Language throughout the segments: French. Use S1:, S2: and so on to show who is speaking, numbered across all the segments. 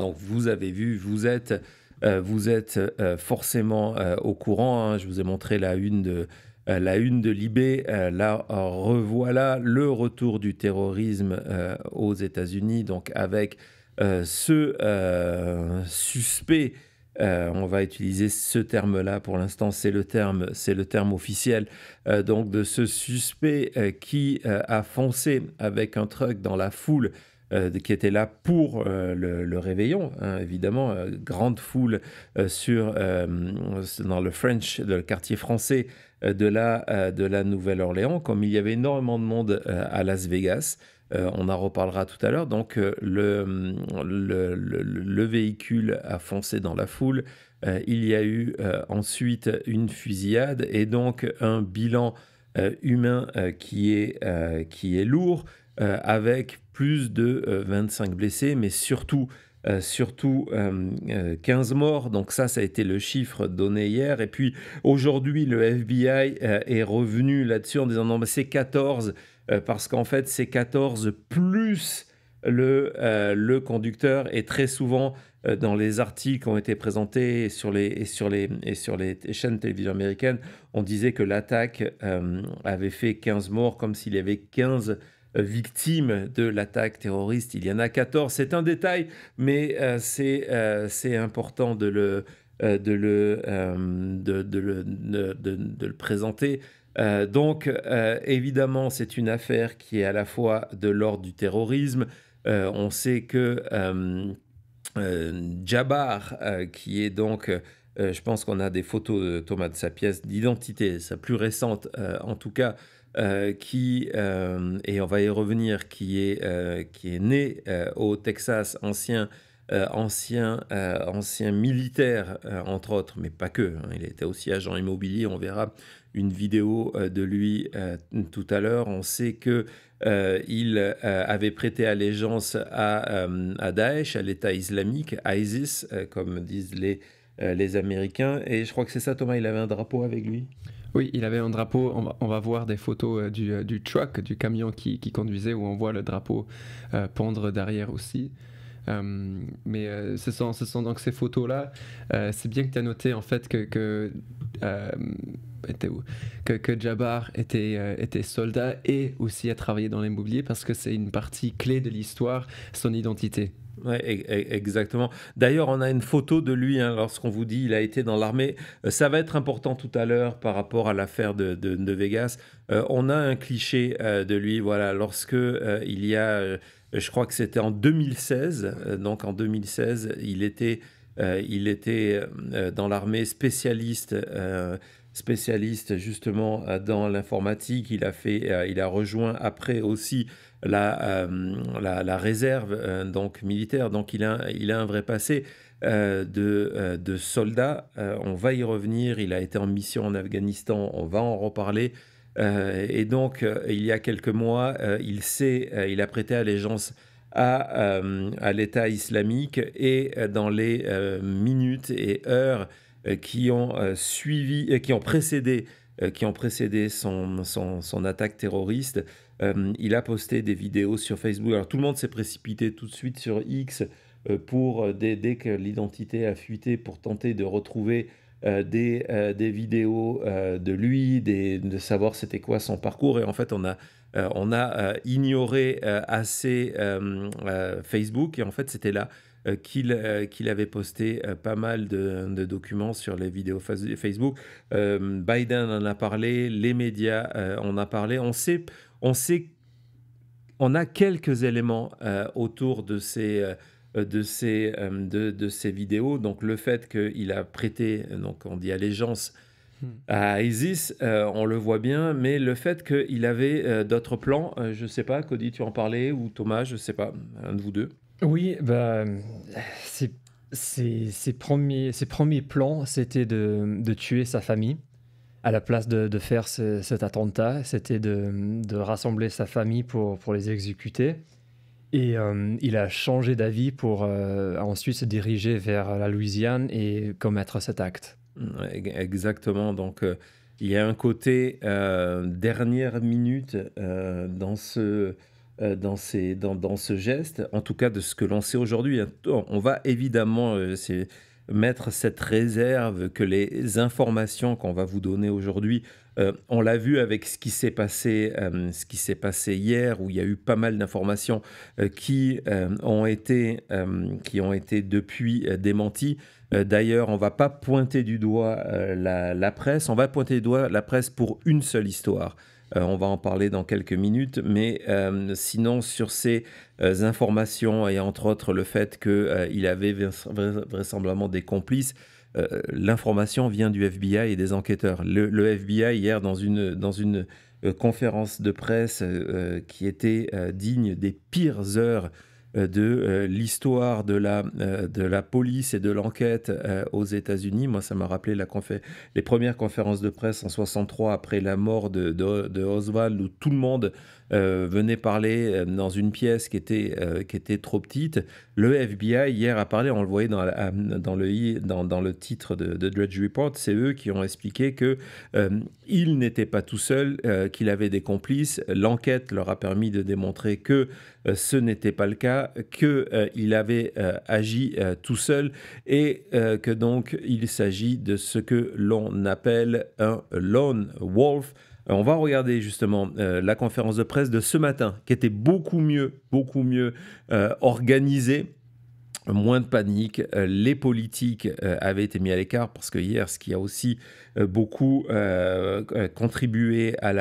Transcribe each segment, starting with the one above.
S1: donc vous avez vu, vous êtes forcément au courant, hein. Je vous ai montré la une de Libé. Là, revoilà le retour du terrorisme aux États-Unis, donc avec ce suspect. On va utiliser ce terme-là pour l'instant, c'est le terme officiel. Donc de ce suspect qui a foncé avec un truck dans la foule qui était là pour le réveillon, hein, évidemment, grande foule dans le quartier français de la Nouvelle-Orléans, comme il y avait énormément de monde à Las Vegas. On en reparlera tout à l'heure. Donc, le véhicule a foncé dans la foule. Il y a eu ensuite une fusillade et donc un bilan humain qui est lourd, avec plus de 25 blessés, mais surtout 15 morts. Donc ça a été le chiffre donné hier. Et puis aujourd'hui, le FBI est revenu là-dessus en disant non, mais c'est 14, parce qu'en fait, c'est 14 plus le conducteur. Et très souvent, dans les articles qui ont été présentés sur les chaînes de télévision américaines, on disait que l'attaque avait fait 15 morts, comme s'il y avait 15 victimes de l'attaque terroriste. Il y en a 14. C'est un détail, mais c'est important de le présenter. Donc, évidemment, c'est une affaire qui est à la fois de l'ordre du terrorisme. On sait que Jabbar, qui est donc, je pense qu'on a des photos de Thomas de sa pièce d'identité, sa plus récente en tout cas, et on va y revenir, qui est né au Texas, ancien militaire, entre autres, mais pas que, hein. Il était aussi agent immobilier. On verra une vidéo de lui tout à l'heure. On sait que il avait prêté allégeance à Daesh, à l'État islamique, ISIS, comme disent les Américains. Et je crois que c'est ça, Thomas, il avait un drapeau avec lui.
S2: Oui, il avait un drapeau. On va voir des photos du truck, du camion qui conduisait, où on voit le drapeau pendre derrière aussi. Mais ce sont donc ces photos-là. C'est bien que tu as noté en fait que Jabbar était soldat et aussi a travaillé dans l'immobilier, parce que c'est une partie clé de l'histoire, son identité.
S1: Ouais, exactement. D'ailleurs, on a une photo de lui, hein, lorsqu'on vous dit il a été dans l'armée. Ça va être important tout à l'heure par rapport à l'affaire de Vegas. On a un cliché de lui, voilà, lorsque il y a, je crois que c'était en 2016, donc en 2016, il était dans l'armée, spécialiste justement dans l'informatique. Il a rejoint après aussi la réserve donc militaire. Donc il a un vrai passé de soldat. On va y revenir. Il a été en mission en Afghanistan. On va en reparler. Et donc il y a quelques mois, il a prêté allégeance à l'État islamique, et dans les minutes et heures qui ont suivi, qui ont précédé son attaque terroriste, il a posté des vidéos sur Facebook. Alors tout le monde s'est précipité tout de suite sur X dès que l'identité a fuité, pour tenter de retrouver des vidéos de lui, de savoir c'était quoi son parcours. Et en fait, on a ignoré assez Facebook, et en fait, c'était là qu'il avait posté pas mal de documents sur les vidéos Facebook. Biden en a parlé, les médias en a parlé. On sait, on a quelques éléments autour de ces vidéos. Donc le fait qu'il a prêté, donc on dit allégeance à ISIS, on le voit bien, mais le fait qu'il avait d'autres plans, je ne sais pas, Cody, tu en parlais, ou Thomas, je ne sais pas, un de vous deux.
S3: Oui, bah, ses premiers plans, c'était de tuer sa famille. À la place de faire cet attentat, c'était de rassembler sa famille pour les exécuter. Et il a changé d'avis pour ensuite se diriger vers la Louisiane et commettre cet acte.
S1: Exactement. Donc, il y a un côté dernière minute dans dans ce geste, en tout cas de ce que l'on sait aujourd'hui. On va évidemment mettre cette réserve que les informations qu'on va vous donner aujourd'hui, on l'a vu avec ce qui s'est passé hier, où il y a eu pas mal d'informations qui ont été depuis démenties. D'ailleurs, on ne va pas pointer du doigt la presse, on va pointer du doigt la presse pour une seule histoire. On va en parler dans quelques minutes, mais sinon sur ces informations et entre autres le fait qu'il avait vraisemblablement des complices, l'information vient du FBI et des enquêteurs. Le FBI hier dans une conférence de presse qui était digne des pires heures de l'histoire de la police et de l'enquête aux États-Unis. Moi, ça m'a rappelé les premières conférences de presse en 63 après la mort de Oswald, où tout le monde venait parler dans une pièce qui était trop petite. Le FBI hier a parlé, on le voyait dans le titre de Drudge Report, c'est eux qui ont expliqué que il n'était pas tout seul, qu'il avait des complices. L'enquête leur a permis de démontrer que ce n'était pas le cas, qu'il avait agi tout seul et que donc il s'agit de ce que l'on appelle un lone wolf. On va regarder justement la conférence de presse de ce matin, qui était beaucoup mieux organisée. Moins de panique, les politiques avaient été mis à l'écart parce que hier, ce qui a aussi beaucoup contribué à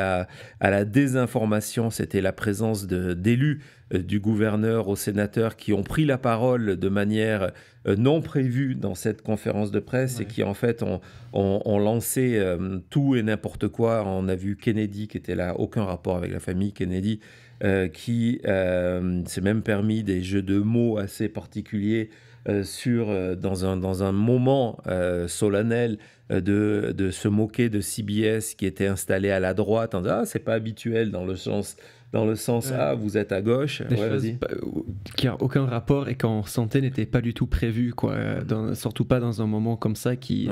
S1: la désinformation, c'était la présence d'élus du gouverneur aux sénateurs qui ont pris la parole de manière non prévue dans cette conférence de presse et qui en fait ont lancé tout et n'importe quoi. On a vu Kennedy qui était là, aucun rapport avec la famille Kennedy, qui s'est même permis des jeux de mots assez particuliers dans un moment solennel de se moquer de CBS qui était installé à la droite en disant c'est pas habituel dans le sens vous êtes à gauche.
S2: Des choses qui n'ont aucun rapport et qu'on sentait n'était pas du tout prévu, quoi. Surtout pas dans un moment comme ça qui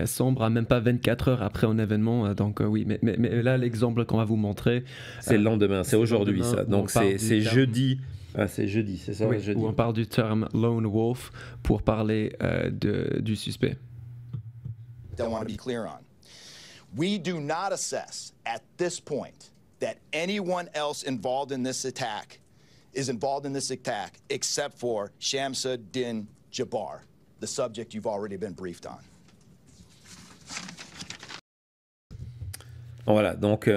S2: sombre à même pas 24 heures après un événement. Donc oui, mais là, l'exemple qu'on va vous montrer...
S1: C'est le lendemain, c'est aujourd'hui ça. Donc c'est jeudi. C'est jeudi, c'est ça,
S2: oui,
S1: jeudi.
S2: Où on parle du terme lone wolf pour parler du suspect.
S4: I want to be clear on. We do not assess at this point that anyone else involved in this attack is involved in this attack except for Shamsuddin Jabbar, the subject you've already been briefed on.
S1: Voilà, donc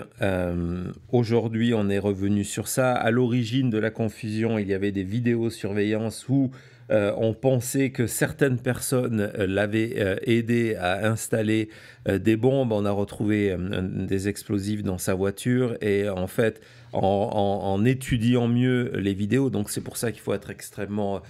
S1: aujourd'hui on est revenu sur ça. À l'origine de la confusion, il y avait des vidéosurveillances où on pensait que certaines personnes l'avaient aidé à installer des bombes. On a retrouvé des explosifs dans sa voiture et en fait, en étudiant mieux les vidéos, donc c'est pour ça qu'il faut être extrêmement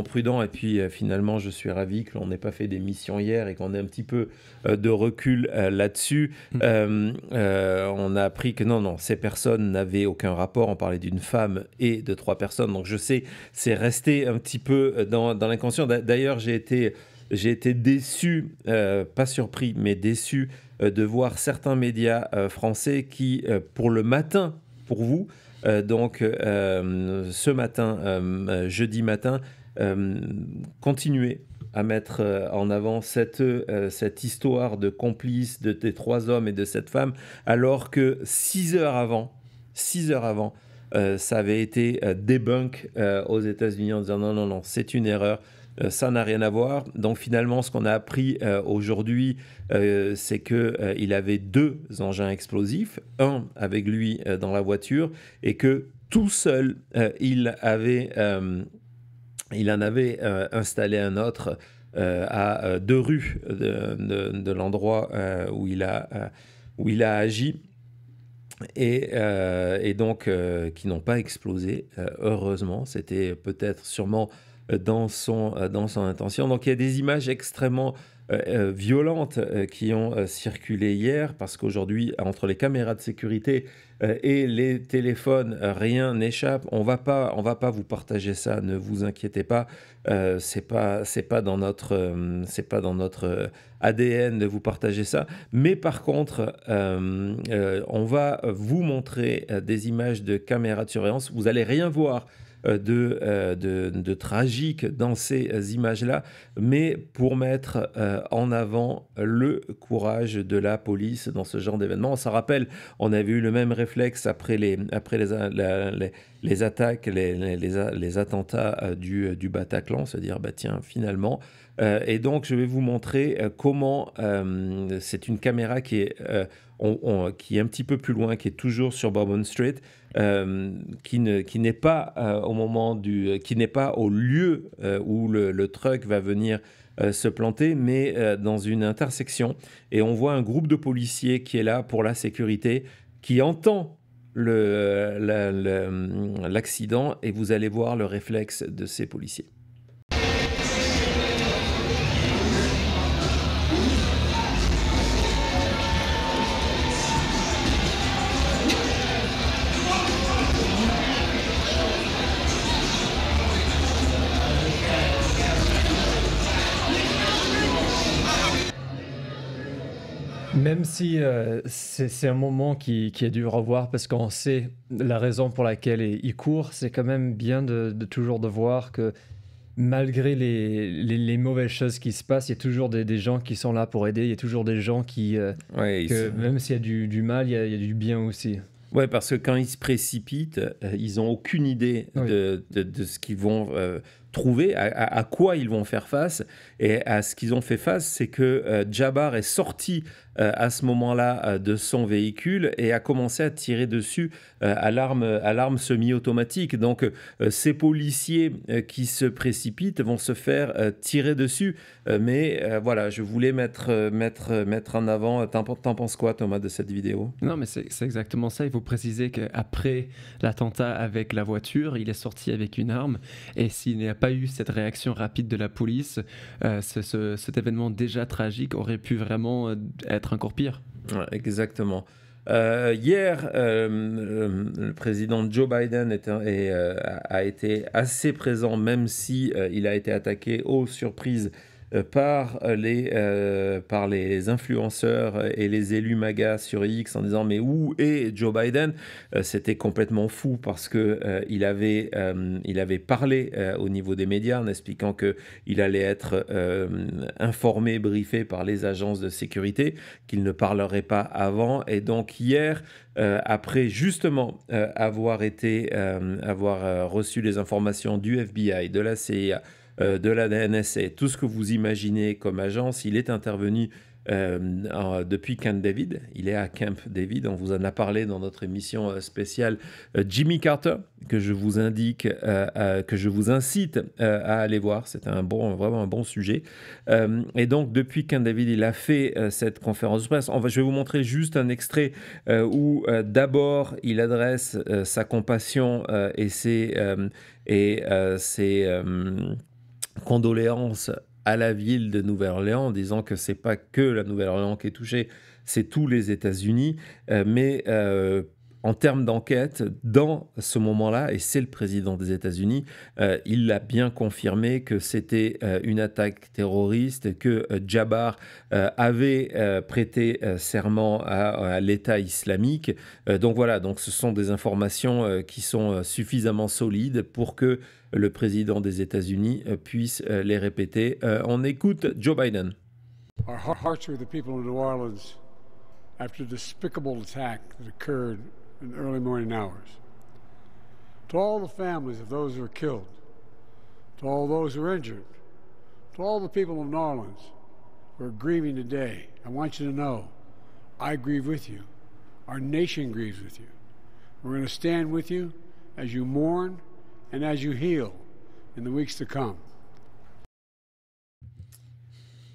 S1: prudent. Et puis finalement, je suis ravi que l'on n'ait pas fait d'émission hier et qu'on ait un petit peu de recul là-dessus. On a appris que non, ces personnes n'avaient aucun rapport. On parlait d'une femme et de 3 personnes. Donc je sais, c'est resté un petit peu dans l'inconscient. D'ailleurs, j'ai été déçu, pas surpris, mais déçu de voir certains médias français qui, pour le matin, pour vous, ce matin, jeudi matin, continuer à mettre en avant cette histoire de complice des 3 hommes et de cette femme, alors que 6 heures avant, ça avait été débunk aux États-Unis en disant non, c'est une erreur. Ça n'a rien à voir. Donc finalement, ce qu'on a appris aujourd'hui, c'est qu'il avait 2 engins explosifs, un avec lui dans la voiture, et que tout seul, il en avait installé un autre à 2 rues de l'endroit où il a agi. Et donc qui n'ont pas explosé, heureusement. C'était peut-être sûrement dans son intention. Donc il y a des images extrêmement violentes qui ont circulé hier, parce qu'aujourd'hui, entre les caméras de sécurité et les téléphones, rien n'échappe. On va pas vous partager ça, ne vous inquiétez pas. C'est pas dans notre ADN de vous partager ça. Mais par contre, on va vous montrer des images de caméras de surveillance. Vous allez rien voir de tragique dans ces images-là, mais pour mettre en avant le courage de la police dans ce genre d'événement. Ça rappelle, on avait eu le même réflexe après les attaques, les attentats du Bataclan, se dire, bah tiens, finalement. Et donc, je vais vous montrer comment c'est une caméra qui est un petit peu plus loin, qui est toujours sur Bourbon Street, qui n'est pas qui n'est pas au lieu où le truck va venir se planter, mais dans une intersection. Et on voit un groupe de policiers qui est là pour la sécurité, qui entend l'accident, et vous allez voir le réflexe de ces policiers.
S3: Même si c'est un moment qui est dur à voir parce qu'on sait la raison pour laquelle il court, c'est quand même bien de toujours de voir que malgré les mauvaises choses qui se passent, il y a toujours des gens qui sont là pour aider, il y a toujours des gens même s'il y a du mal, il y a du bien aussi.
S1: Ouais, parce que quand ils se précipitent, ils n'ont aucune idée de ce qu'ils vont trouver, à quoi ils vont faire face. Et à ce qu'ils ont fait face, c'est que Jabbar est sorti à ce moment-là de son véhicule et a commencé à tirer dessus à l'arme semi-automatique. Donc ces policiers qui se précipitent vont se faire tirer dessus. Mais voilà, je voulais mettre en avant. T'en penses quoi, Thomas, de cette vidéo?
S2: Non, mais c'est exactement ça. Il faut préciser qu'après l'attentat avec la voiture, il est sorti avec une arme. Et s'il n'y a pas eu cette réaction rapide de la police, cet événement déjà tragique aurait pu vraiment être encore pire.
S1: Ouais, exactement. Hier, le président Joe Biden a été assez présent, même si il a été attaqué aux surprises par les influenceurs et les élus MAGA sur X en disant mais où est Joe Biden? C'était complètement fou parce que il avait parlé au niveau des médias en expliquant qu'il allait être informé, briefé par les agences de sécurité, qu'il ne parlerait pas avant. Et donc hier, après justement avoir reçu les informations du FBI, de la CIA, de la NSA, tout ce que vous imaginez comme agence, il est intervenu depuis Camp David. Il est à Camp David. On vous en a parlé dans notre émission spéciale Jimmy Carter, que je vous incite à aller voir. C'est vraiment un bon sujet. Et donc, depuis Camp David, il a fait cette conférence de presse. Je vais vous montrer juste un extrait où d'abord, il adresse sa compassion et ses condoléances à la ville de Nouvelle-Orléans, en disant que c'est pas que la Nouvelle-Orléans qui est touchée, c'est tous les États-Unis. Mais en termes d'enquête, dans ce moment-là, et c'est le président des États-Unis, il l'a bien confirmé que c'était une attaque terroriste, que Jabbar avait prêté serment à l'État islamique. Donc voilà, donc ce sont des informations qui sont suffisamment solides pour que le président des États-Unis puisse les répéter. On écoute Joe Biden.
S5: Our hearts are with the people of New Orleans after the despicable attack that occurred in the early morning hours. To all the families of those who were killed, to all those who were injured, to all the people of New Orleans who are grieving today, I want you to know, I grieve with you. Our nation grieves with you. We're going to stand with you as you mourn and as you heal in the weeks to come.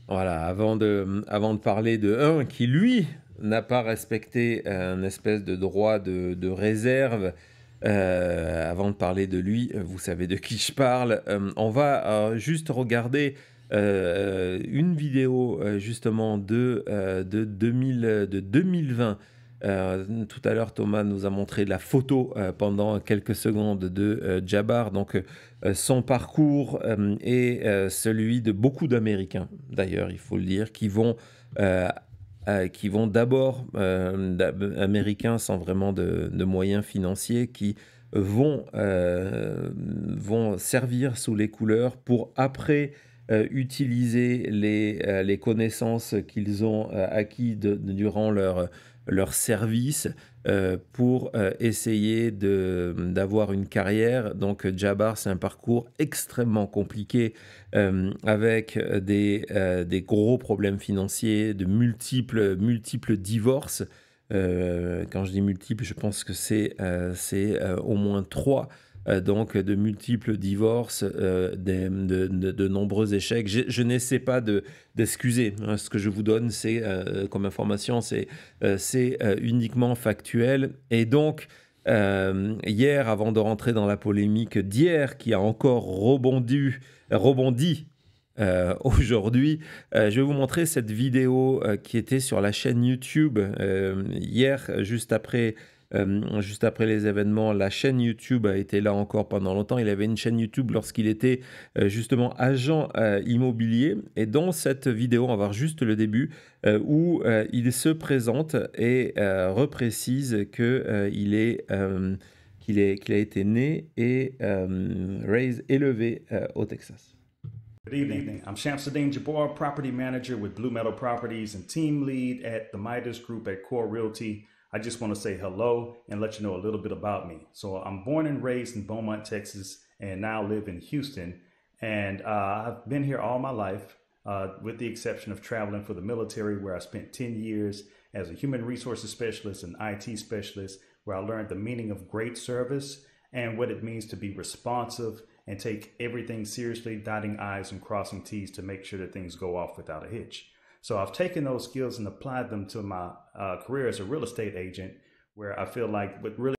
S1: Voilà, avant de parler de un qui, lui, n'a pas respecté un espèce de droit de réserve Avant de parler de lui, vous savez de qui je parle. On va juste regarder une vidéo justement de 2020. Tout à l'heure, Thomas nous a montré la photo pendant quelques secondes de Jabbar. Donc, son parcours est celui de beaucoup d'Américains, d'ailleurs, il faut le dire, qui vont d'abord, Américains sans vraiment de moyens financiers, qui vont servir sous les couleurs pour après utiliser les connaissances qu'ils ont acquis durant leur service pour essayer d'avoir une carrière. Donc Jabbar, c'est un parcours extrêmement compliqué avec des gros problèmes financiers, de multiples divorces. Quand je dis multiples, je pense que c'est au moins 3. Donc de multiples divorces, de nombreux échecs. Je n'essaie pas d'excuser. Hein. Ce que je vous donne, c'est comme information, c'est uniquement factuel. Et donc, hier, avant de rentrer dans la polémique d'hier, qui a encore rebondi aujourd'hui, je vais vous montrer cette vidéo qui était sur la chaîne YouTube hier, juste après les événements. La chaîne YouTube a été là encore pendant longtemps. Il avait une chaîne YouTube lorsqu'il était justement agent immobilier. Et dans cette vidéo, on va voir juste le début où il se présente et reprécise qu'il a été né et élevé au Texas.
S6: Good evening. I'm Shamsuddin Jabbar, property manager with Blue Meadow Properties and team lead at the Midas Group at Core Realty. I just want to say hello and let you know a little bit about me. So I'm born and raised in Beaumont, Texas, and now live in Houston. And I've been here all my life, with the exception of traveling for the military, where I spent 10 years as a human resources specialist and IT specialist, where I learned the meaning of great service and what it means to be responsive and take everything seriously, dotting I's and crossing T's to make sure that things go off without a hitch. So I've taken those skills and applied them to my career as a real estate agent, where I feel like what really...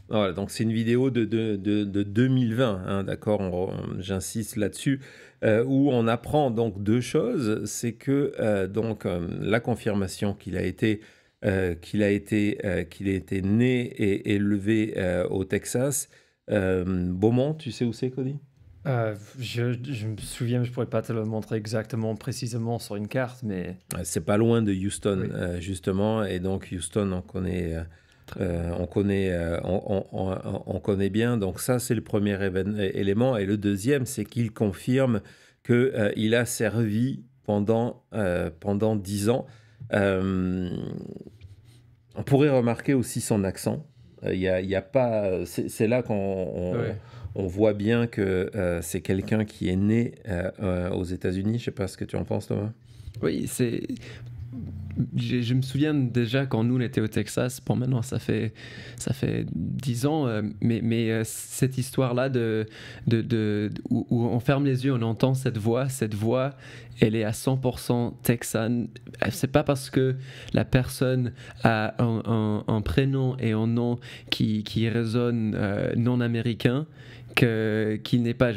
S1: Voilà, donc c'est une vidéo de 2020, hein, d'accord, j'insiste là-dessus, où on apprend donc deux choses. C'est que la confirmation qu'il a été né et élevé au Texas. Beaumont, tu sais où c'est, Cody?
S3: Je me souviens, je pourrais pas te le montrer exactement, précisément sur une carte, mais...
S1: C'est pas loin de Houston,
S3: Oui.
S1: Justement, et donc Houston, on connaît bien. Donc ça, c'est le premier élément. Et le deuxième, c'est qu'il confirme qu'il a servi pendant 10 ans. On pourrait remarquer aussi son accent. Il y a pas, c'est là on voit bien que c'est quelqu'un qui est né aux États-Unis. Je sais pas ce que tu en penses, Thomas.
S2: Oui, je me souviens déjà quand nous on était au Texas. Bon, maintenant ça fait 10 ans, mais cette histoire-là où on ferme les yeux, on entend cette voix, elle est à 100% texane. C'est pas parce que la personne a un prénom et un nom qui résonne non américain qu'il n'est pas.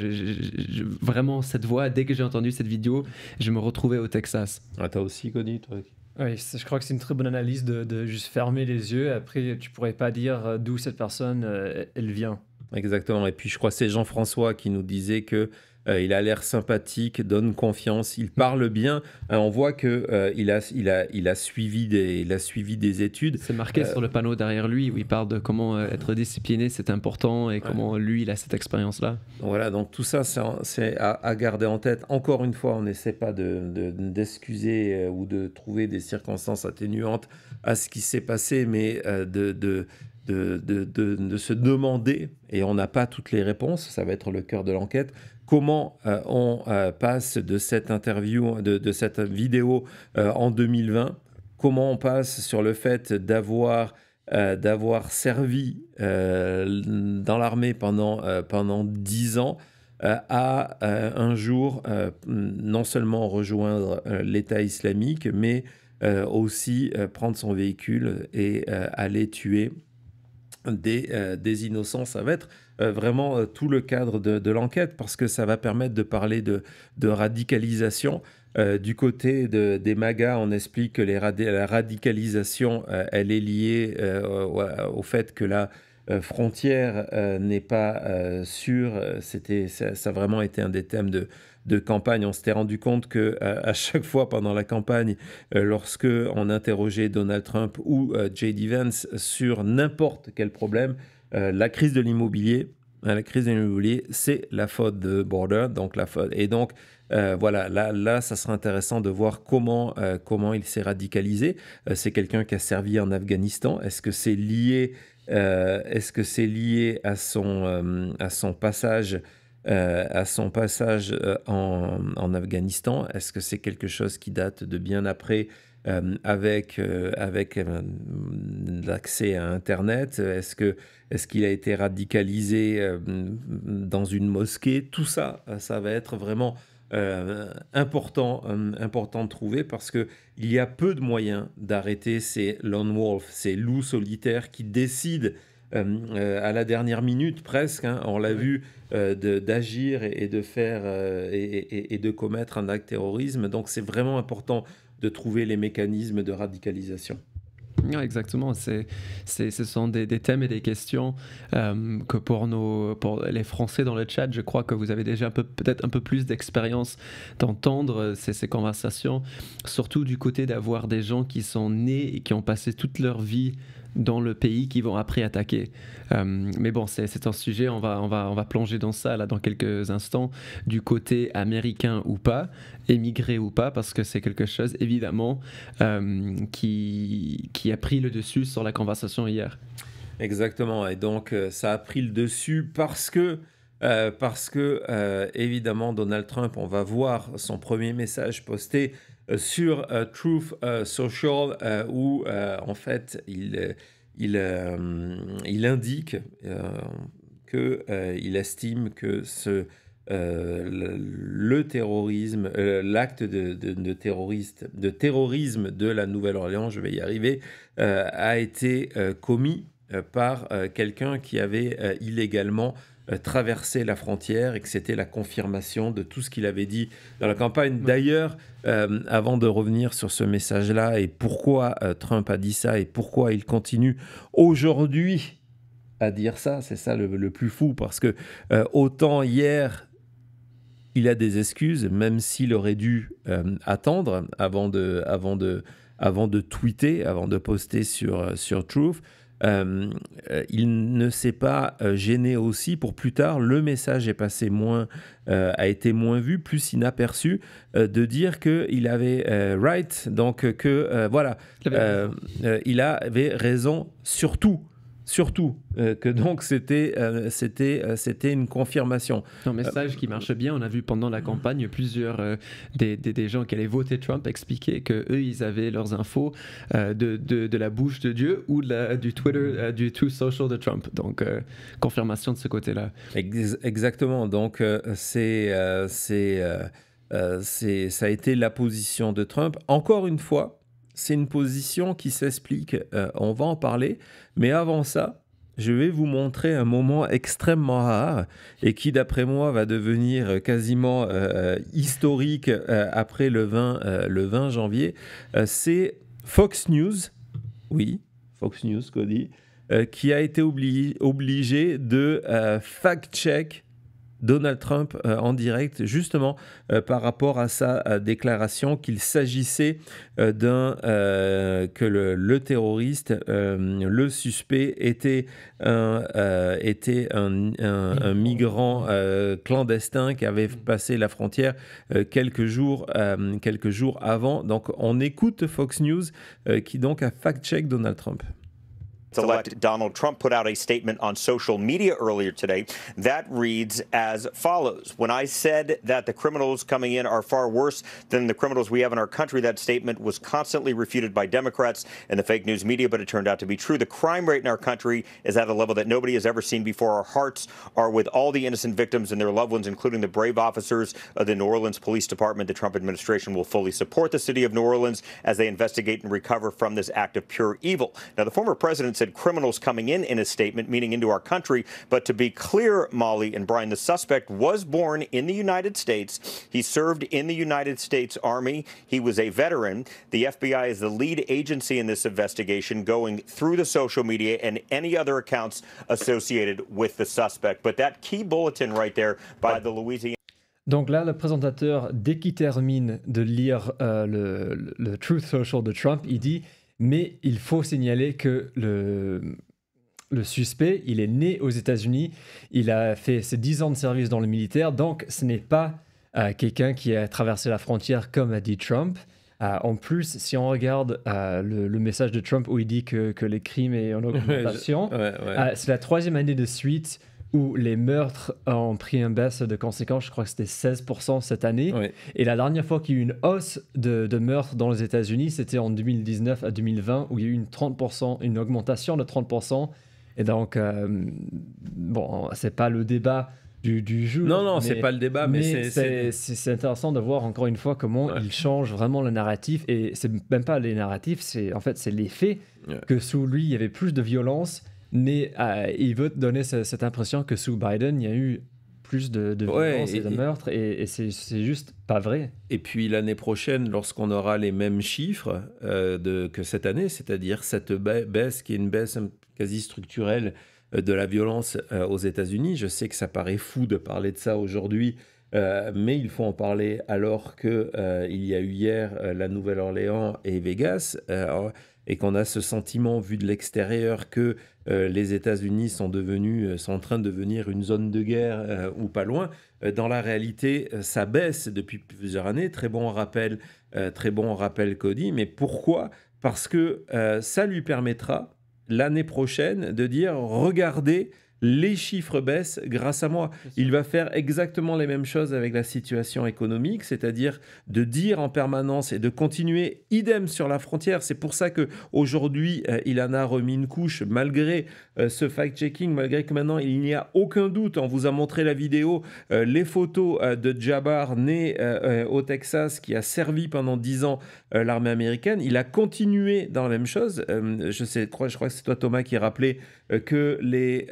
S2: Vraiment, cette voix, dès que j'ai entendu cette vidéo, je me retrouvais au Texas.
S1: Ah, t'as aussi connu, toi?
S3: Oui, je crois que c'est une très bonne analyse de juste fermer les yeux. Après, tu pourrais pas dire d'où cette personne elle vient.
S1: Exactement. Et puis, je crois que c'est Jean-François qui nous disait que il a l'air sympathique, donne confiance, il parle bien. On voit que il a suivi des études.
S2: C'est marqué sur le panneau derrière lui où il parle de comment être discipliné, c'est important, et comment lui, il a cette expérience-là.
S1: Voilà, donc tout ça, c'est à garder en tête. Encore une fois, on n'essaie pas d'excuser ou de trouver des circonstances atténuantes à ce qui s'est passé, mais de se demander, et on n'a pas toutes les réponses, ça va être le cœur de l'enquête, comment on passe de cette interview, de cette vidéo en 2020, comment on passe sur le fait d'avoir servi dans l'armée pendant 10 ans, à un jour non seulement rejoindre l'État islamique, mais aussi prendre son véhicule et aller tuer des innocents. Ça va être vraiment tout le cadre de l'enquête, parce que ça va permettre de parler de radicalisation. Du côté des MAGA, on explique que la radicalisation, elle est liée au fait que la frontière n'est pas sûre. Ça a vraiment été un des thèmes de campagne. On s'était rendu compte que à chaque fois pendant la campagne, lorsque on interrogeait Donald Trump ou J.D. Vance sur n'importe quel problème, la crise de l'immobilier, c'est la faute de Border, donc la faute. Et donc voilà, là, ça sera intéressant de voir comment il s'est radicalisé. C'est quelqu'un qui a servi en Afghanistan. Est-ce que c'est lié à son passage en Afghanistan? Est-ce que c'est quelque chose qui date de bien après, avec l'accès à Internet? Est-ce qu'il a été radicalisé dans une mosquée? Tout ça, ça va être vraiment important de trouver, parce qu'il y a peu de moyens d'arrêter ces lone wolves, ces loups solitaires qui décident à la dernière minute presque, hein, on l'a vu, d'agir et de faire et de commettre un acte terrorisme. Donc c'est vraiment important de trouver les mécanismes de radicalisation.
S2: Ouais, exactement, ce sont des thèmes et des questions que pour les Français dans le chat, je crois que vous avez déjà peut-être un peu plus d'expérience d'entendre ces conversations, surtout du côté d'avoir des gens qui sont nés et qui ont passé toute leur vie dans le pays, qui vont après attaquer. Mais bon, c'est un sujet, on va plonger dans ça là dans quelques instants, du côté américain ou pas, émigré ou pas, parce que c'est quelque chose évidemment qui a pris le dessus sur la conversation hier.
S1: Exactement, et donc ça a pris le dessus parce que évidemment Donald Trump, on va voir son premier message posté sur Truth Social, où en fait il indique qu'il estime que le terrorisme, l'acte de terrorisme de la Nouvelle-Orléans, je vais y arriver, a été commis par quelqu'un qui avait illégalement traverser la frontière, et que c'était la confirmation de tout ce qu'il avait dit dans la campagne. D'ailleurs, avant de revenir sur ce message-là et pourquoi Trump a dit ça et pourquoi il continue aujourd'hui à dire ça, c'est ça le plus fou, parce que autant hier, il a des excuses, même s'il aurait dû attendre avant de tweeter, avant de poster sur Truth. Il ne s'est pas gêné aussi pour plus tard. Le message est passé a été moins vu, plus inaperçu, de dire qu'il avait right, donc voilà, il avait raison surtout que donc c'était une confirmation.
S2: Un message qui marche bien. On a vu pendant la campagne plusieurs des gens qui allaient voter Trump expliquer que eux ils avaient leurs infos de la bouche de Dieu ou du Twitter, du Truth Social de Trump. Donc confirmation de ce côté-là.
S1: Exactement. Donc ça a été la position de Trump. Encore une fois, c'est une position qui s'explique, on va en parler, mais avant ça, je vais vous montrer un moment extrêmement rare et qui, d'après moi, va devenir quasiment historique après le 20 janvier. C'est Fox News, oui, Fox News, Cody, qui a été obligé de fact-check Donald Trump en direct, justement par rapport à sa déclaration qu'il s'agissait que le terroriste, le suspect était un migrant clandestin qui avait passé la frontière quelques jours avant. Donc on écoute Fox News qui donc a fact-check Donald Trump.
S7: Elect Donald Trump put out a statement on social media earlier today that reads as follows. When I said that the criminals coming in are far worse than the criminals we have in our country, that statement was constantly refuted by Democrats and the fake news media, but it turned out to be true. The crime rate in our country is at a level that nobody has ever seen before. Our hearts are with all the innocent victims and their loved ones, including the brave officers of the New Orleans Police Department. The Trump administration will fully support the city of New Orleans as they investigate and recover from this act of pure evil. Now, the former president said said criminals coming in a statement, meaning into our country. But to be clear, Molly and Brian, the suspect was born in the United States. He served in the United States Army. He was a veteran. The FBI is the lead agency in this investigation, going through the social media and any other accounts associated with the suspect. But that key bulletin right there by the Louisiana.
S3: Donc là, le présentateur, dès qu'il termine de lire le Truth Social de Trump, il dit « Mais il faut signaler que le suspect, il est né aux États-Unis, il a fait ses 10 ans de service dans le militaire, donc ce n'est pas quelqu'un qui a traversé la frontière comme a dit Trump. En plus, si on regarde le message de Trump où il dit que les crimes est en augmentation, c'est la 3e année de suite où les meurtres ont pris une baisse de conséquence. Je crois que c'était 16% cette année. Ouais. Et la dernière fois qu'il y a eu une hausse de meurtres dans les États-Unis, c'était en 2019 à 2020, où il y a eu une augmentation de 30%. Et donc, bon, c'est pas le débat du jour.
S1: Non, c'est pas le débat, mais
S3: c'est intéressant de voir encore une fois comment il change vraiment le narratif. Et c'est même pas les narratifs, c'est les faits, que sous lui, il y avait plus de violence. Mais il veut te donner cette impression que sous Biden, il y a eu plus de violence et de meurtres, et c'est juste pas vrai.
S1: Et puis l'année prochaine, lorsqu'on aura les mêmes chiffres que cette année, c'est-à-dire cette baisse qui est une baisse quasi structurelle de la violence aux États-Unis, je sais que ça paraît fou de parler de ça aujourd'hui, mais il faut en parler alors qu'il y a eu hier la Nouvelle-Orléans et Vegas, et qu'on a ce sentiment vu de l'extérieur que les États-Unis sont en train de devenir une zone de guerre ou pas loin. Dans la réalité, ça baisse depuis plusieurs années. Très bon rappel, Cody. Mais pourquoi ? Parce que ça lui permettra l'année prochaine de dire « Regardez, les chiffres baissent grâce à moi ». Il va faire exactement les mêmes choses avec la situation économique, c'est-à-dire de dire en permanence et de continuer idem sur la frontière. C'est pour ça qu'aujourd'hui, il en a remis une couche malgré ce fact-checking, malgré que maintenant, il n'y a aucun doute. On vous a montré la vidéo, les photos de Jabbar, né au Texas, qui a servi pendant 10 ans l'armée américaine. Il a continué dans la même chose. Je crois que c'est toi, Thomas, qui rappelait que les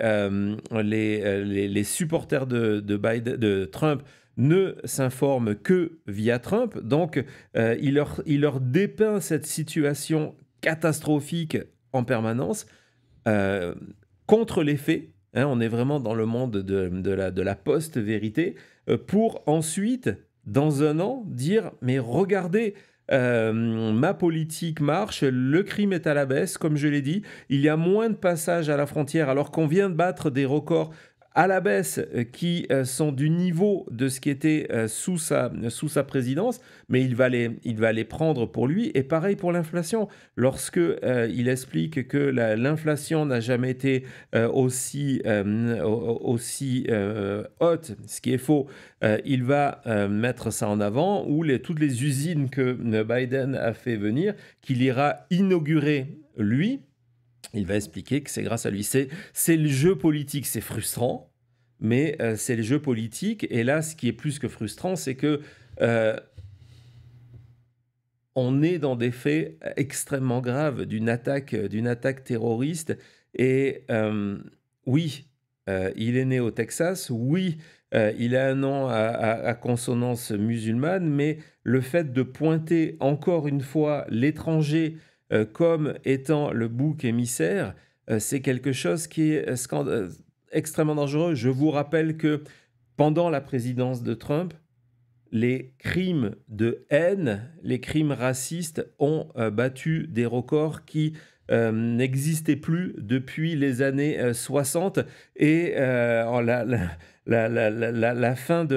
S1: supporters de Trump ne s'informent que via Trump. Donc, il leur dépeint cette situation catastrophique en permanence contre les faits. Hein, on est vraiment dans le monde de la post-vérité pour ensuite, dans un an, dire « Mais regardez !» ma politique marche, le crime est à la baisse, comme je l'ai dit, il y a moins de passages à la frontière alors qu'on vient de battre des records à la baisse qui sont du niveau de ce qui était sous sa présidence, mais il va les prendre pour lui. Et pareil pour l'inflation. Lorsque il explique que l'inflation n'a jamais été aussi haute, ce qui est faux, il va mettre ça en avant, ou toutes les usines que Biden a fait venir, qu'il ira inaugurer lui. Il va expliquer que c'est grâce à lui. C'est le jeu politique, c'est frustrant, mais c'est le jeu politique. Et là, ce qui est plus que frustrant, c'est que on est dans des faits extrêmement graves d'une attaque terroriste. Et oui, il est né au Texas. Oui, il a un nom à consonance musulmane, mais le fait de pointer encore une fois l'étranger comme étant le bouc émissaire, c'est quelque chose qui est extrêmement dangereux. Je vous rappelle que pendant la présidence de Trump, les crimes de haine, les crimes racistes ont battu des records qui n'existaient plus depuis les années 60 et la fin de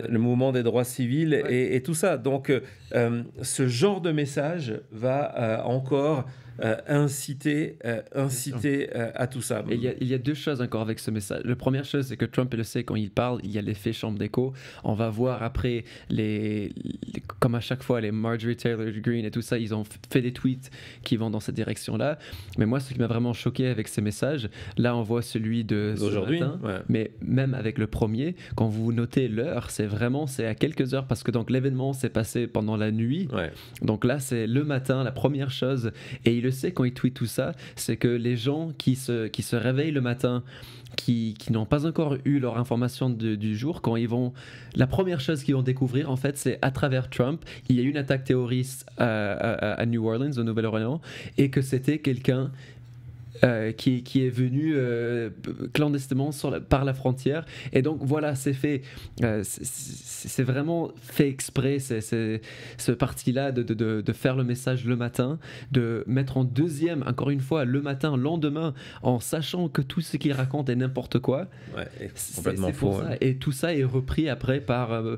S1: le mouvement des droits civils et tout ça. Donc, ce genre de message va encore inciter à tout ça.
S2: Et il y a deux choses encore avec ce message. La première chose, c'est que Trump, il le sait, quand il parle, il y a l'effet chambre d'écho. On va voir après, comme à chaque fois, les Marjorie Taylor Greene et tout ça, ils ont fait des tweets qui vont dans cette direction-là. Mais moi, ce qui m'a vraiment choqué avec ces messages, là, on voit celui d'aujourd'hui, mais même avec le premier, quand vous notez l'heure, c'est à quelques heures, parce que donc l'événement s'est passé pendant la nuit. Donc là, c'est le matin, la première chose. Et il le sait quand il tweet tout ça, c'est que les gens qui se réveillent le matin, qui n'ont pas encore eu leur information du jour, quand ils vont, la première chose qu'ils vont découvrir, en fait, c'est à travers Trump, il y a eu une attaque terroriste à New Orleans, au Nouvelle-Orléans, et que c'était quelqu'un qui est venu clandestinement par la frontière. Et donc voilà, c'est fait. C'est vraiment fait exprès, ce parti-là de faire le message le matin, de mettre en deuxième, encore une fois, le matin, le lendemain, en sachant que tout ce qu'il raconte est n'importe quoi.
S1: Complètement faux.
S2: Et tout ça est repris après par les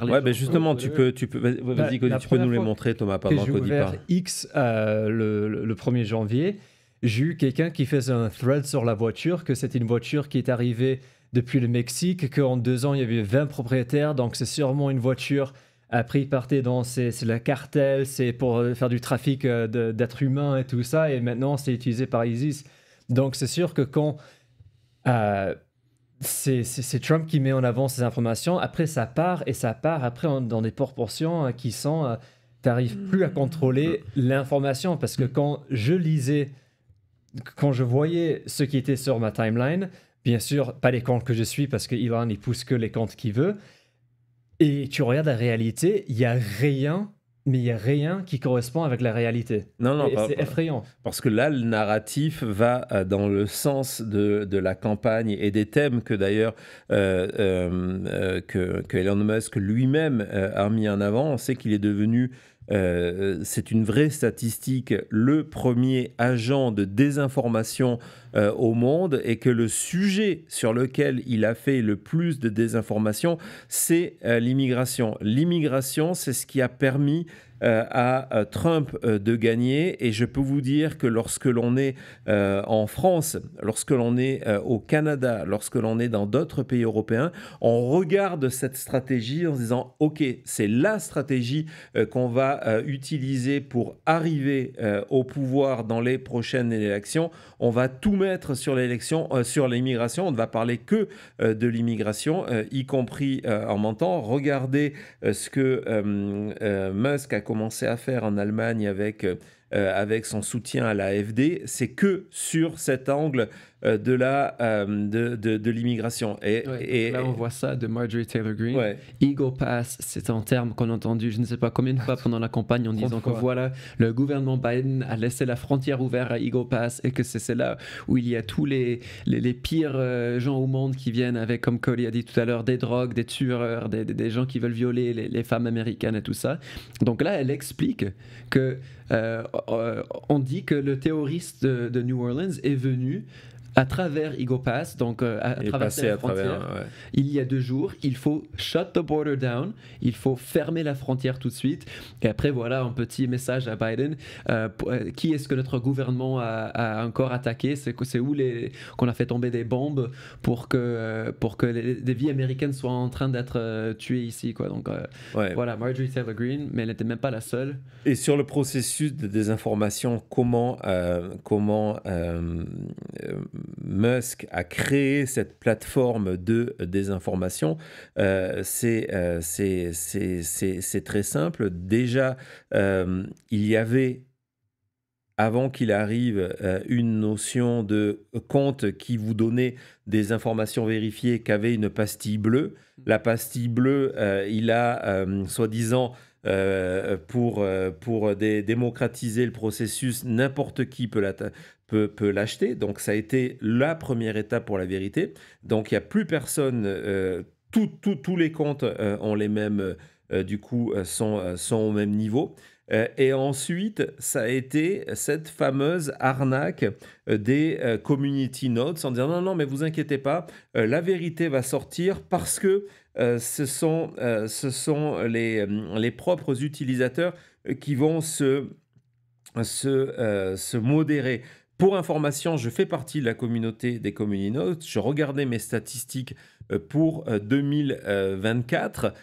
S1: gens. Justement, tu peux vas-y, Cody, tu peux nous les montrer, Thomas, pendant que Cody parle.
S3: X le 1er janvier, j'ai eu quelqu'un qui faisait un thread sur la voiture, que c'était une voiture qui est arrivée depuis le Mexique, qu'en 2 ans, il y avait 20 propriétaires, donc c'est sûrement une voiture. Après, il partait c'est le cartel, c'est pour faire du trafic d'êtres humains et tout ça, et maintenant, c'est utilisé par ISIS. Donc, c'est sûr que quand c'est Trump qui met en avant ces informations, après, ça part après dans des proportions qui sont... t'arrives plus à contrôler l'information, parce que quand je voyais ce qui était sur ma timeline, bien sûr, pas les comptes que je suis, parce que Elon, il pousse que les comptes qu'il veut, et tu regardes la réalité, il n'y a rien qui correspond avec la réalité. C'est effrayant.
S1: Parce que là, le narratif va dans le sens de la campagne et des thèmes que d'ailleurs que Elon Musk lui-même a mis en avant. On sait qu'il est devenu... c'est une vraie statistique, le premier agent de désinformation au monde, et que le sujet sur lequel il a fait le plus de désinformation, c'est l'immigration. L'immigration, c'est ce qui a permis à Trump de gagner, et je peux vous dire que lorsque l'on est en France, lorsque l'on est au Canada, lorsque l'on est dans d'autres pays européens, on regarde cette stratégie en se disant ok, c'est la stratégie qu'on va utiliser pour arriver au pouvoir dans les prochaines élections. On va tout mettre sur sur l'immigration, on ne va parler que de l'immigration, y compris en mentant. Regardez ce que Musk a commencé à faire en Allemagne avec son soutien à l'AfD, c'est que sur cet angle de l'immigration.
S2: Et là, on voit ça de Marjorie Taylor Greene. Eagle Pass, c'est un terme qu'on a entendu, je ne sais pas combien de fois pendant la campagne, en disant que voilà, le gouvernement Biden a laissé la frontière ouverte à Eagle Pass, et que c'est là où il y a tous les pires gens au monde qui viennent avec, comme Cody a dit tout à l'heure, des drogues, des tueurs, des gens qui veulent violer les femmes américaines et tout ça. Donc là, elle explique que on dit que le terroriste de New Orleans est venu à travers Eagle Pass, donc à travers la frontière. Il y a 2 jours, il faut shut the border down, il faut fermer la frontière tout de suite. Et après, voilà un petit message à Biden. Qui est-ce que notre gouvernement a encore attaqué? C'est où qu'on a fait tomber des bombes pour que des vies américaines soient en train d'être tuées ici, quoi. Donc voilà, Marjorie Taylor Greene, mais elle n'était même pas la seule.
S1: Et sur le processus de désinformation, comment Musk a créé cette plateforme de désinformation, c'est très simple. Déjà, il y avait, avant qu'il arrive, une notion de compte qui vous donnait des informations vérifiées, qu'avait une pastille bleue. La pastille bleue, il a, soi-disant, pour démocratiser le processus, n'importe qui peut l'acheter. Donc ça a été la première étape pour la vérité. Donc il n'y a plus personne, tous les comptes ont les mêmes, sont au même niveau. Et ensuite, ça a été cette fameuse arnaque des community notes, en disant non, mais vous inquiétez pas, la vérité va sortir, parce que ce sont les propres utilisateurs qui vont se se modérer. Pour information, je fais partie de la communauté des Community Notes. Je regardais mes statistiques pour 2024.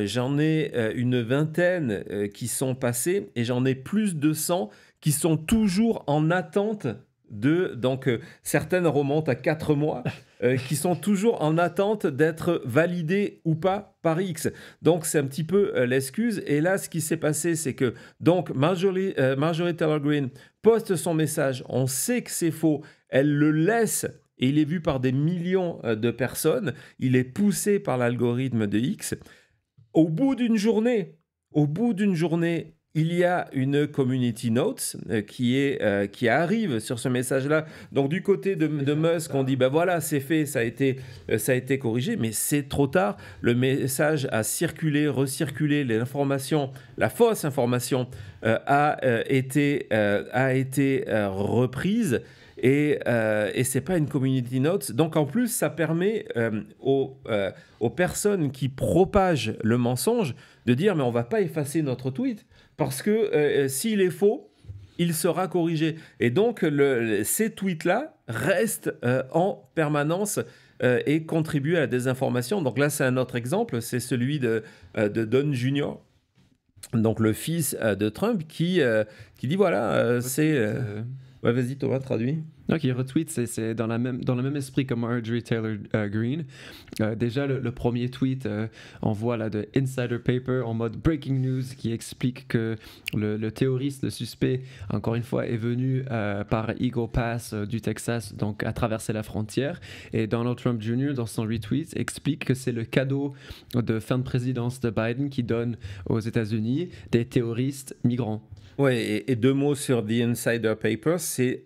S1: J'en ai une vingtaine qui sont passées et j'en ai plus de 100 qui sont toujours en attente donc certaines remontent à 4 mois, qui sont toujours en attente d'être validées ou pas par X. Donc c'est un petit peu l'excuse. Et là, ce qui s'est passé, c'est que donc Marjorie Taylor Greene poste son message, on sait que c'est faux, elle le laisse et il est vu par des millions de personnes, il est poussé par l'algorithme de X. Au bout d'une journée, il y a une community notes qui arrive sur ce message-là. Donc du côté de Musk, on dit ben voilà, c'est fait, ça a été corrigé, mais c'est trop tard. Le message a circulé, recirculé, l'information, la fausse information a été reprise. Et c'est pas une community notes. Donc en plus, ça permet aux personnes qui propagent le mensonge de dire mais on va pas effacer notre tweet parce que s'il est faux, il sera corrigé. Et donc ces tweets-là restent en permanence et contribuent à la désinformation. Donc là, c'est un autre exemple, c'est celui de Don Jr., donc le fils de Trump, qui dit voilà, c'est... Ouais, vas-y Thomas, traduis.
S2: Donc il retweet, c'est dans le même esprit que Marjorie Taylor Greene. Déjà le premier tweet, on voit là de Insider Paper en mode breaking news qui explique que le terroriste, le suspect, encore une fois, est venu par Eagle Pass du Texas, donc à traverser la frontière. Et Donald Trump Jr. dans son retweet explique que c'est le cadeau de fin de présidence de Biden qui donne aux États-Unis des terroristes migrants.
S1: Ouais, et 2 mots sur The Insider Paper, c'est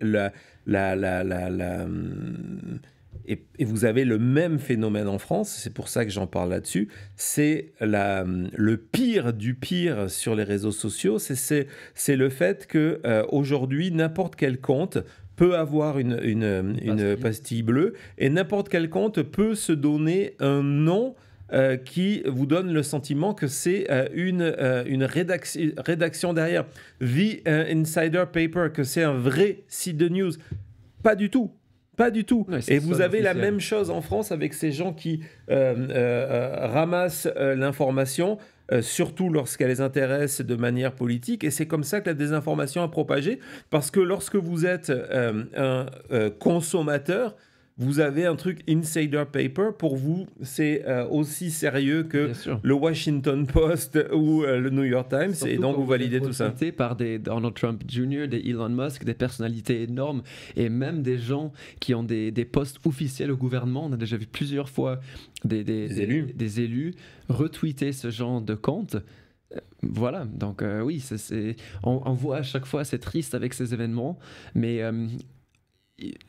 S1: et vous avez le même phénomène en France, c'est pour ça que j'en parle là-dessus, c'est le pire du pire sur les réseaux sociaux, c'est le fait qu'aujourd'hui, n'importe quel compte peut avoir une pastille bleue et n'importe quel compte peut se donner un nom qui vous donne le sentiment que c'est une rédaction derrière. The Insider Paper, que c'est un vrai site de news. Pas du tout. Pas du tout. Ouais, et vous avez la même chose en France avec ces gens qui ramassent l'information, surtout lorsqu'elle les intéresse de manière politique. Et c'est comme ça que la désinformation a propagé. Parce que lorsque vous êtes un consommateur, vous avez un truc Insider Paper, pour vous, c'est aussi sérieux que le Washington Post ou le New York Times, surtout et donc vous validez tout ça.
S2: Par des Donald Trump Jr., des Elon Musk, des personnalités énormes, et même des gens qui ont des postes officiels au gouvernement. On a déjà vu plusieurs fois des élus retweeter ce genre de compte. Voilà, donc oui, on voit à chaque fois, c'est triste avec ces événements, mais...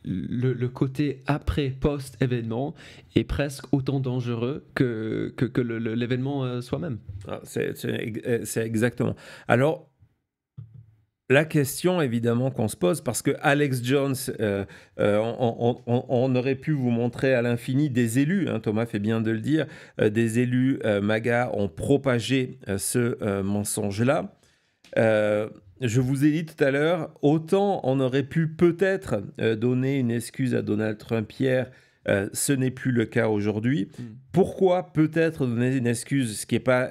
S2: Le côté après-post-événement est presque autant dangereux que l'événement soi-même.
S1: Ah, c'est exactement. Alors, la question évidemment qu'on se pose, parce que Alex Jones, on aurait pu vous montrer à l'infini des élus, hein, Thomas fait bien de le dire, des élus MAGA ont propagé ce mensonge-là. Je vous ai dit tout à l'heure, autant on aurait pu peut-être donner une excuse à Donald Trump hier, ce n'est plus le cas aujourd'hui. Pourquoi peut-être donner une excuse? Ce qui est pas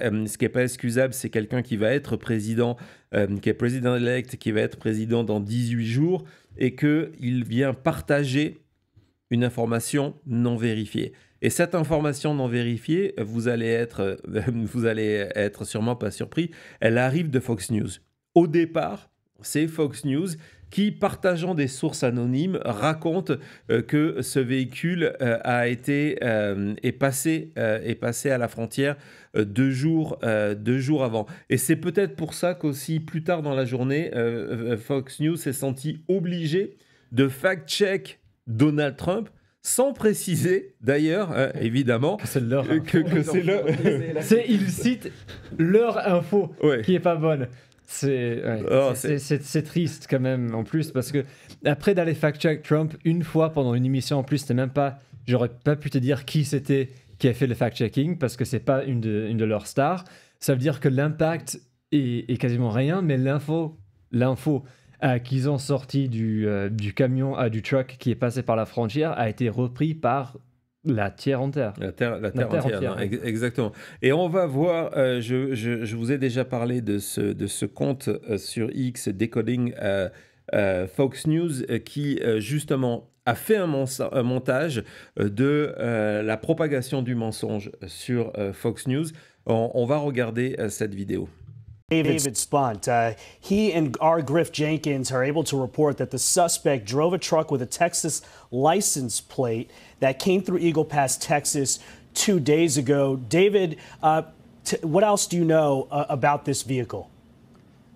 S1: excusable, c'est quelqu'un qui va être président, qui est président-elect, qui va être président dans 18 jours, et qu'il vient partager une information non vérifiée. Et cette information non vérifiée, vous allez être sûrement pas surpris, elle arrive de Fox News. Au départ, c'est Fox News qui, partageant des sources anonymes, raconte que ce véhicule est passé à la frontière 2 jours avant. Et c'est peut-être pour ça qu'aussi, plus tard dans la journée, Fox News s'est senti obligé de fact-check Donald Trump, sans préciser, d'ailleurs, évidemment,
S3: que c'est leur info. Ils citent leur info, qui n'est pas bonne. C'est triste quand même en plus, parce que après d'aller fact-check Trump une fois pendant une émission en plus, j'aurais pas pu te dire qui c'était qui a fait le fact-checking, parce que c'est pas une de leurs stars. Ça veut dire que l'impact est quasiment rien, mais l'info qu'ils ont sorti du camion, du truck qui est passé par la frontière a été repris par la terre entière.
S1: La terre entière, non, exactement. Et on va voir, je vous ai déjà parlé de ce compte sur X, Decoding Fox News, qui justement a fait un montage de la propagation du mensonge sur Fox News. On va regarder cette vidéo.
S8: David Spunt. He and R. Griff Jenkins are able to report that the suspect drove a truck with a Texas license plate that came through Eagle Pass, Texas 2 days ago. David, what else do you know about this vehicle?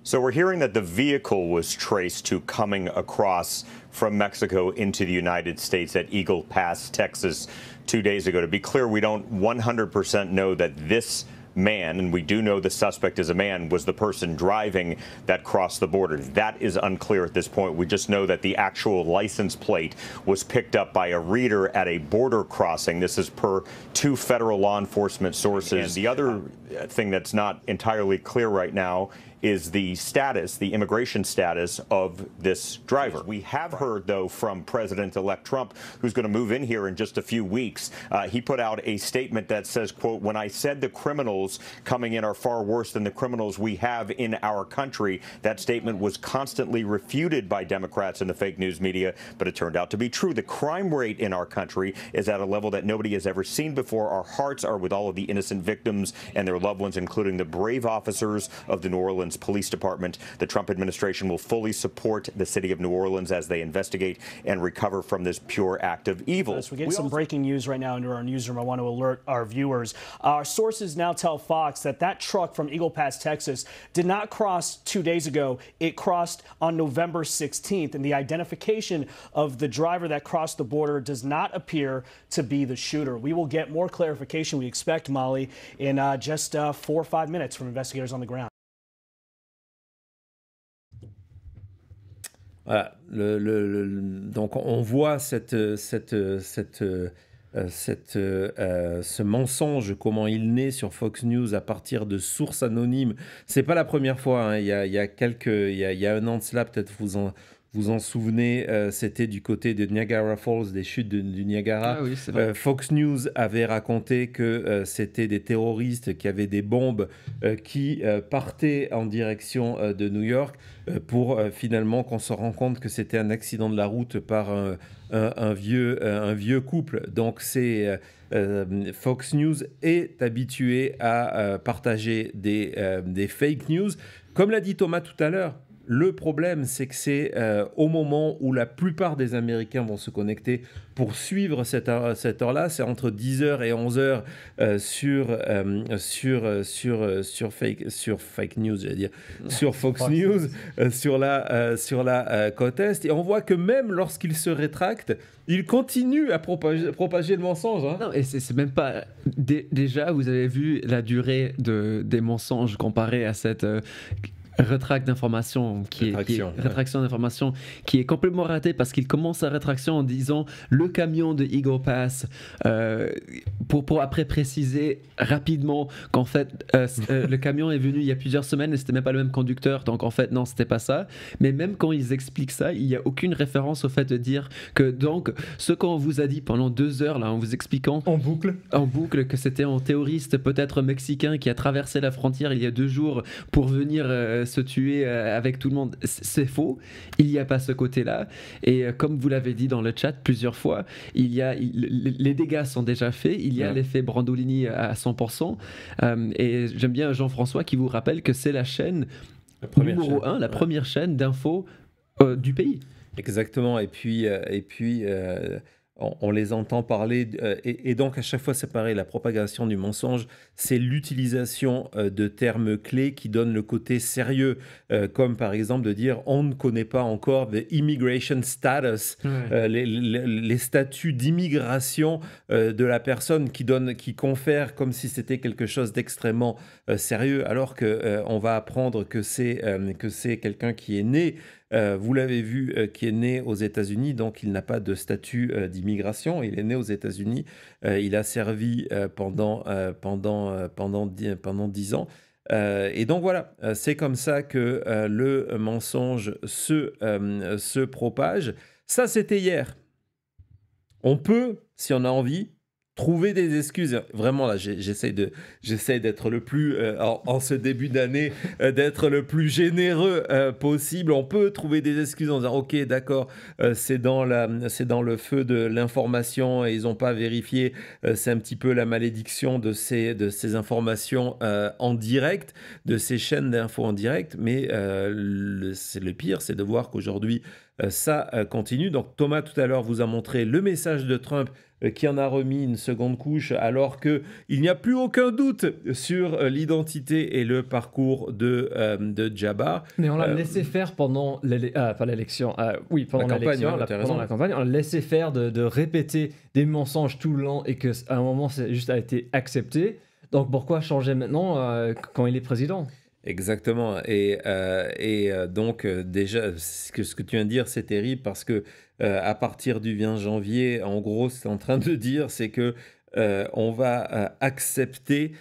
S7: So we're hearing that the vehicle was traced to coming across from Mexico into the United States at Eagle Pass, Texas 2 days ago. To be clear, we don't 100% know that this man, and we do know the suspect is a man, was the person driving that crossed the border. That is unclear at this point. We just know that the actual license plate was picked up by a reader at a border crossing. This is per 2 federal law enforcement sources. And the other thing that's not entirely clear right now is the status, the immigration status of this driver. We have heard, though, from President-elect Trump, who's going to move in here in just a few weeks. He put out a statement that says, quote, "When I said the criminals coming in are far worse than the criminals we have in our country," that statement was constantly refuted by Democrats and the fake news media, but it turned out to be true. The crime rate in our country is at a level that nobody has ever seen before. Our hearts are with all of the innocent victims and their loved ones, including the brave officers of the New Orleans Police Department. The Trump administration will fully support the city of New Orleans as they investigate and recover from this pure act of evil.
S8: Yes, we're getting some breaking news right now into our newsroom. I want to alert our viewers. Our sources now tell Fox that that truck from Eagle Pass, Texas, did not cross 2 days ago. It crossed on November 16th, and the identification of the driver that crossed the border does not appear to be the shooter. We will get more clarification, we expect, Molly, in just 4 or 5 minutes from investigators on the ground.
S1: Voilà, donc on voit ce mensonge, comment il naît sur Fox News à partir de sources anonymes. C'est pas la première fois, hein. Il y a un an de cela, peut-être vous en souvenez, c'était du côté de Niagara Falls, des chutes du Niagara.
S2: Ah oui, c'est vrai.
S1: Fox News avait raconté que c'était des terroristes qui avaient des bombes qui partaient en direction de New York pour finalement qu'on se rend compte que c'était un accident de la route par un vieux couple. Donc Fox News est habitué à partager des fake news. Comme l'a dit Thomas tout à l'heure, le problème, c'est que c'est au moment où la plupart des Américains vont se connecter pour suivre cette heure-là, c'est entre 10h et 11h sur fake news, j'allais dire, sur Fox News, sur la côte Est. Et on voit que même lorsqu'il se rétracte, il continue à propager le mensonge. Hein.
S2: Non, et c'est même pas... Déjà, vous avez vu la durée des mensonges comparée à cette... rétraction d'informations qui est complètement ratée parce qu'il commence sa rétraction en disant le camion de Eagle Pass pour après préciser rapidement qu'en fait le camion est venu il y a plusieurs semaines et c'était même pas le même conducteur, donc en fait non, c'était pas ça. Mais même quand ils expliquent ça, il y a aucune référence au fait de dire que donc ce qu'on vous a dit pendant 2 heures là en vous expliquant
S3: en boucle
S2: que c'était un terroriste peut-être mexicain qui a traversé la frontière il y a 2 jours pour venir se tuer avec tout le monde, c'est faux. Il n'y a pas ce côté-là. Et comme vous l'avez dit dans le chat plusieurs fois, les dégâts sont déjà faits. Il y a l'effet Brandolini à 100%. Et j'aime bien Jean-François qui vous rappelle que c'est la chaîne numéro 1, la première chaîne d'infos du pays.
S1: Exactement. Et puis on les entend parler, et donc à chaque fois c'est pareil, la propagation du mensonge, c'est l'utilisation de termes clés qui donnent le côté sérieux, comme par exemple de dire on ne connaît pas encore the immigration status, les statuts d'immigration de la personne qui confère comme si c'était quelque chose d'extrêmement sérieux, alors qu'on va apprendre que c'est quelqu'un qui est né, vous l'avez vu, qui est né aux États-Unis, donc il n'a pas de statut d'immigration. Il est né aux États-Unis. Il a servi pendant 10 ans. Et donc voilà, c'est comme ça que le mensonge se propage. Ça, c'était hier. On peut, si on a envie, trouver des excuses. Vraiment, là, j'essaie d'être le plus, en ce début d'année, d'être le plus généreux possible. On peut trouver des excuses en disant, OK, d'accord, c'est dans le feu de l'information et ils n'ont pas vérifié. C'est un petit peu la malédiction de ces informations en direct, de ces chaînes d'infos en direct. Mais le pire, c'est de voir qu'aujourd'hui, ça continue. Donc Thomas, tout à l'heure, vous a montré le message de Trump qui en a remis une seconde couche, alors qu'il n'y a plus aucun doute sur l'identité et le parcours de Jabbar.
S3: Mais on l'a laissé faire pendant pas l'élection, pendant
S1: la campagne,
S3: pendant la campagne, on l'a laissé faire de répéter des mensonges tout le long et qu'à un moment, ça juste a été accepté. Donc pourquoi changer maintenant quand il est président ?
S1: Exactement. Et donc, déjà, ce que tu viens de dire, c'est terrible parce que à partir du 20 janvier, en gros, c'est en train de dire, c'est que on va accepter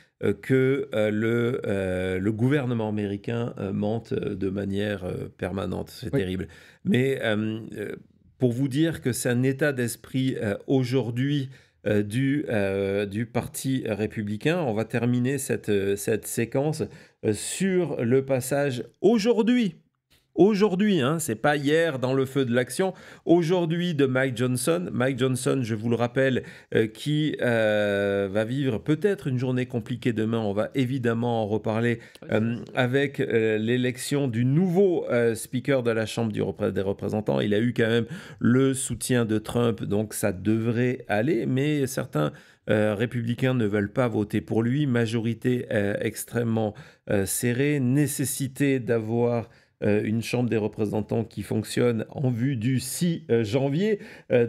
S1: que le gouvernement américain mente de manière permanente. C'est terrible. Mais pour vous dire que c'est un état d'esprit aujourd'hui du Parti républicain. On va terminer cette séquence sur le passage aujourd'hui. Aujourd'hui, c'est pas hier dans le feu de l'action. Aujourd'hui de Mike Johnson. Mike Johnson, je vous le rappelle, qui va vivre peut-être une journée compliquée demain. On va évidemment en reparler avec l'élection du nouveau speaker de la Chambre des représentants. Il a eu quand même le soutien de Trump, donc ça devrait aller. Mais certains républicains ne veulent pas voter pour lui. Majorité extrêmement serrée. Nécessité d'avoir une Chambre des représentants qui fonctionne en vue du 6 janvier.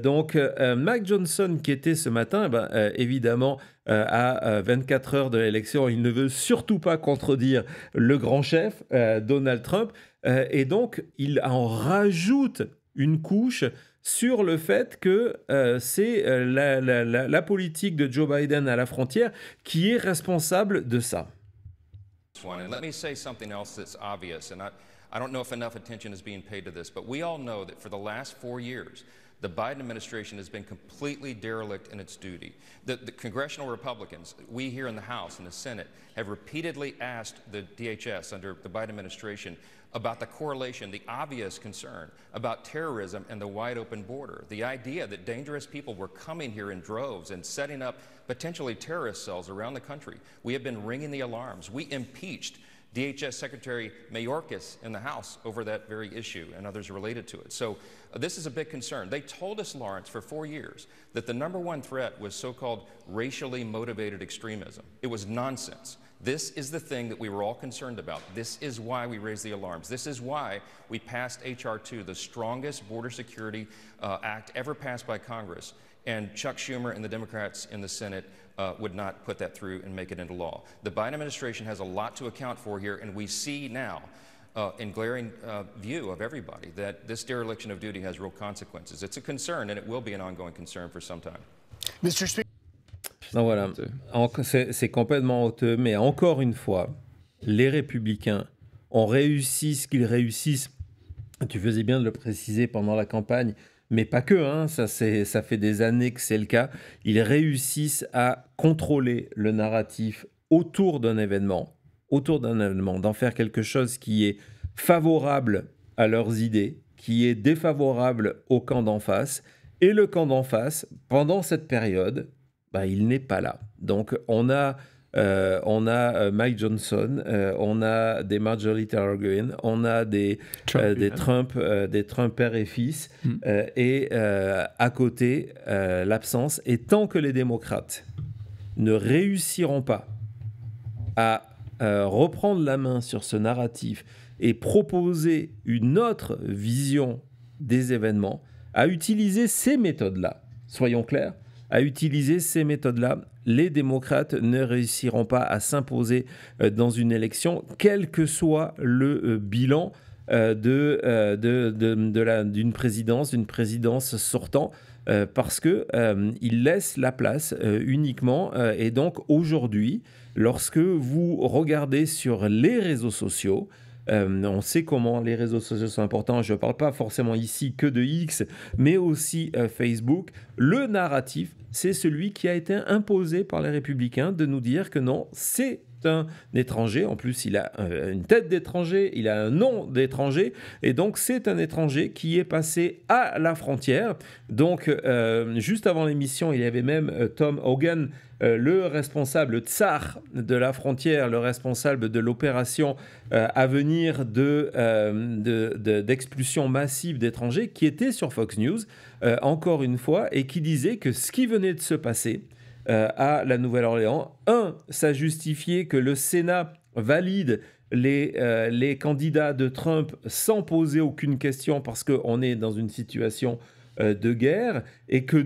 S1: Donc, Mike Johnson, qui était ce matin, évidemment, à 24 heures de l'élection, il ne veut surtout pas contredire le grand chef, Donald Trump. Et donc, il en rajoute une couche sur le fait que c'est la politique de Joe Biden à la frontière qui est responsable de ça.
S9: And let me say something else that's obvious, and I don't know if enough attention is being paid to this, but we all know that for the last 4 years, the Biden administration has been completely derelict in its duty. The congressional Republicans, we here in the House and the Senate, have repeatedly asked the DHS under the Biden administration about the correlation, the obvious concern about terrorism and the wide open border. The idea that dangerous people were coming here in droves and setting up potentially terrorist cells around the country. We have been ringing the alarms. We impeached DHS Secretary Mayorkas in the House over that very issue and others related to it. So this is a big concern. They told us, Lawrence, for 4 years that the number one threat was so-called racially motivated extremism. It was nonsense. This is the thing that we were all concerned about. This is why we raised the alarms. This is why we passed H.R. 2, the strongest border security act ever passed by Congress. And Chuck Schumer and the Democrats in the Senate would not put that through and make it into law. The Biden administration has a lot to account for here, and we see now, in glaring view of everybody, that this dereliction of duty has real consequences. It's a concern, and it will be an ongoing concern for some time.
S5: Mr. Speaker.
S1: Donc voilà, c'est complètement honteux, mais encore une fois, les républicains ont réussi ce qu'ils réussissent. Tu faisais bien de le préciser pendant la campagne, mais pas que, ça fait des années que c'est le cas. Ils réussissent à contrôler le narratif autour d'un événement, d'en faire quelque chose qui est favorable à leurs idées, qui est défavorable au camp d'en face. Et le camp d'en face, pendant cette période, il n'est pas là. Donc, on a Mike Johnson, on a des Marjorie Taylor Greene, on a des Trump père et fils, et à côté, l'absence. Et tant que les démocrates ne réussiront pas à reprendre la main sur ce narratif et proposer une autre vision des événements, à utiliser ces méthodes-là, soyons clairs, à utiliser ces méthodes-là, les démocrates ne réussiront pas à s'imposer dans une élection, quel que soit le bilan d'une présidence sortant. parce que il laisse la place uniquement. Et donc aujourd'hui, lorsque vous regardez sur les réseaux sociaux, on sait comment les réseaux sociaux sont importants. Je ne parle pas forcément ici que de X, mais aussi Facebook. Le narratif, c'est celui qui a été imposé par les Républicains de nous dire que non, c'est un étranger. En plus, il a une tête d'étranger, il a un nom d'étranger, et donc c'est un étranger qui est passé à la frontière. Donc, juste avant l'émission, il y avait même Tom Hogan, le responsable, le tsar de la frontière, le responsable de l'opération à venir d'expulsion massive d'étrangers, qui était sur Fox News, encore une fois, et qui disait que ce qui venait de se passer à la Nouvelle-Orléans, ça justifiait que le Sénat valide les candidats de Trump sans poser aucune question parce qu'on est dans une situation de guerre, et que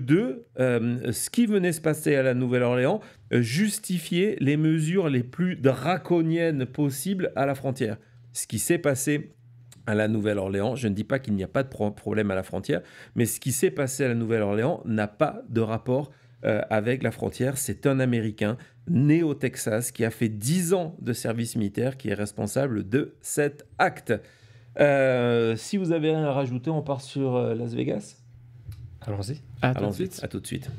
S1: ce qui venait se passer à la Nouvelle-Orléans justifiait les mesures les plus draconiennes possibles à la frontière. Ce qui s'est passé à la Nouvelle-Orléans, je ne dis pas qu'il n'y a pas de problème à la frontière, mais ce qui s'est passé à la Nouvelle-Orléans n'a pas de rapport avec la frontière. C'est un Américain né au Texas qui a fait 10 ans de service militaire qui est responsable de cet acte. Si vous avez rien à rajouter, on part sur Las Vegas.
S3: Allons-y.
S2: À tout de suite.
S1: À tout de suite.